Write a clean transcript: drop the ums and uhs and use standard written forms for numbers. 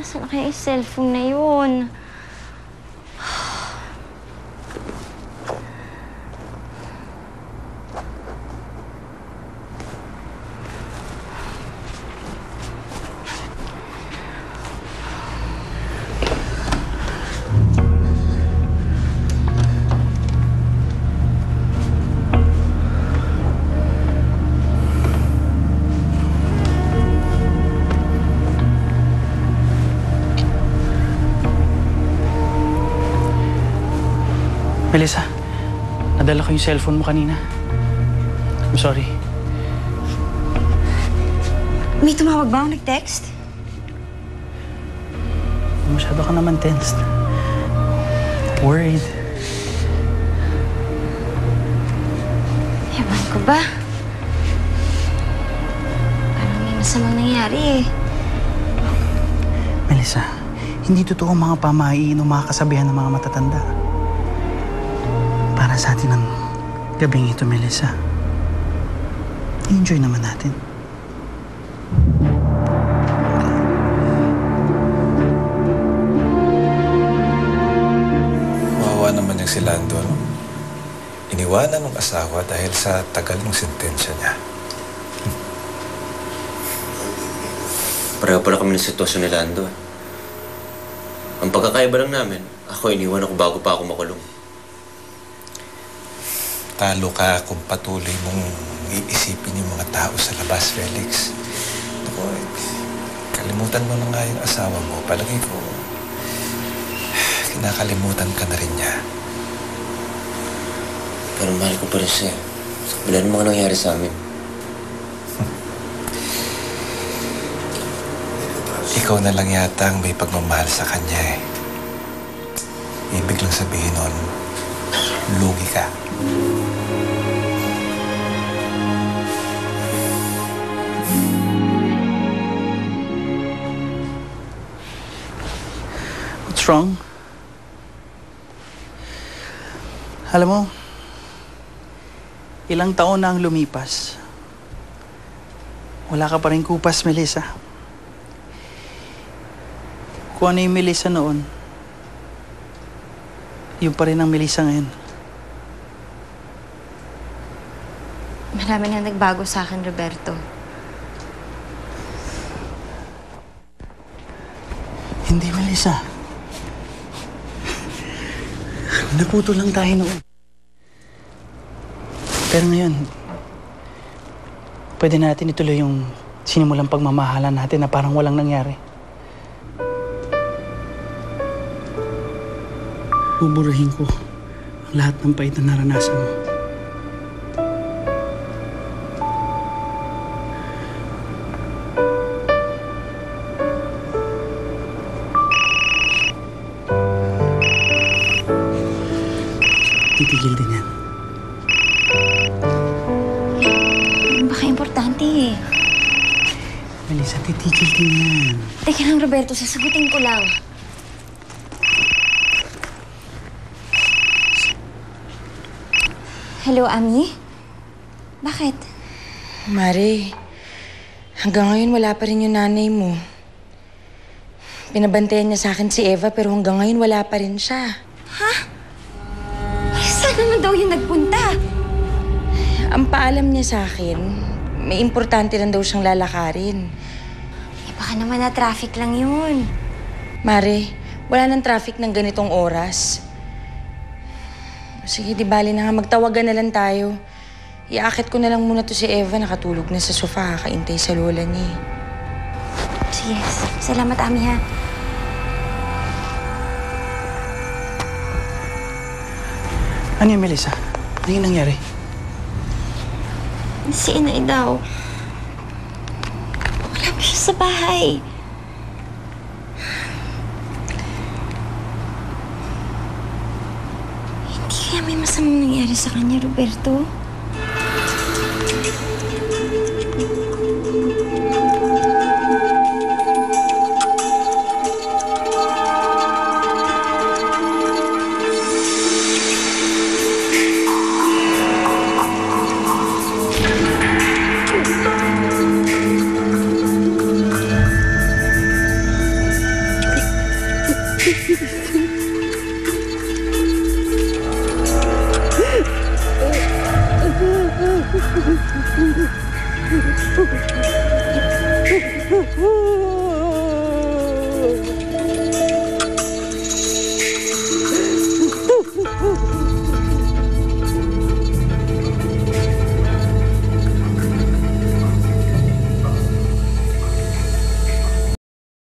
Nasaan na kaya yung cellphone na yun? Melissa, nadala ko yung cellphone mo kanina. I'm sorry. May tumawag ba? Nag-text? Masyado ka naman tensed. Worried. Ewan ko ba? Parang may masamang nangyari eh. Melissa, hindi totoo ang mga pamahiin o mga kasabihan ng mga matatanda. Para sa atin ang gabing ito, Melissa. I-enjoy naman natin. Mawawa naman yung si Lando, no? Iniwanan ng asawa dahil sa tagal ng sentensya niya. Pareho pala kami ng sitwasyon ni Lando. Ang pagkakaiba lang namin, ako iniwan ako bago pa ako makulong. Talo ka kung patuloy mong iisipin yung mga tao sa labas, Felix. Ako, kalimutan mo na nga yung asawa mo. Palagay ko, kinakalimutan ka na rin niya. Pero mahal ko pa rin siya. Sa kabila ng mga nangyari sa amin. Ikaw na lang yata ang may pagmamahal sa kanya eh. Ibig lang sabihin nun, lugi ka. What's wrong? Alam mo, ilang taon na ang lumipas. Wala ka pa rin kupas, Melissa. Kung ano yung Melissa noon, yun pa rin ang Melissa ngayon. Marami na nagbago sa akin, Roberto. Hindi, Melissa. Naputo lang tayo noon. Pero ngayon, pwede natin ituloy yung sinimulang pagmamahalan natin na parang walang nangyari. Buburahin ko ang lahat ng pait na naranasan mo. Titigil din yan. Baka importante eh. Melissa, titigil din yan. Teka lang, Roberto. Sasagutin ko lang. Hello, Ami? Bakit? Mare, hanggang ngayon wala pa rin yung nanay mo. Pinabantayan niya sa akin si Eva pero hanggang ngayon wala pa rin siya. Ha? Saan naman daw yung nagpunta? Ang paalam niya sa akin, may importante lang daw siyang lalakarin. Eh, baka naman na traffic lang yun. Mare, wala nang traffic ng ganitong oras. Sige, di bali na nga. Magtawagan na lang tayo. Iaakit ko na lang muna to si Eva. Nakatulog na sa sofa. Kakaintay sa lola niya. Sige. Salamat, Ami, ha? Ano yung Melissa? Ano yung nangyari? Si Inay daw. Wala pa siya sa bahay. Hindi kaya may masamang nangyari sa kanya, Roberto?